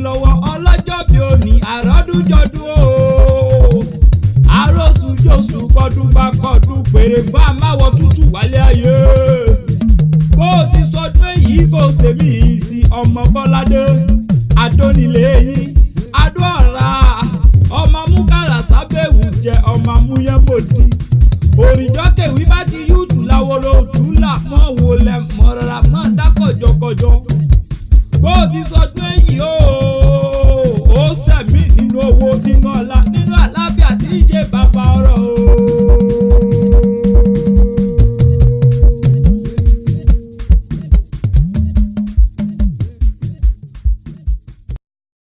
lọ́wọ́ ọlọ́jọ́ bí òní àrọ́dúnjọ́dún o. Àròsùjòsù kọdún bá kọdún péré bá máwọ̀ tútù wálé ayé. Bó o ti sọdún èyí kò sèmi yìí sí ọmọ Bọ́ládé. Adónilé yín, Adó ọ̀ra, ọmọ múkàrà sábẹ́wù jẹ ọmọ amúyẹ́bòdì. Òrìjọ́ kèwí bá ti yúùtù láwọlé òtúlà mọ́ wọlé mọ́rara mọ́ dákọ̀jọkọjọ. Bó o ti sọdún èyí ó sẹ̀mí nínú owó nínú ọlá nínú àlàáfíà tí í ṣe bàbá ọ̀rọ̀ o.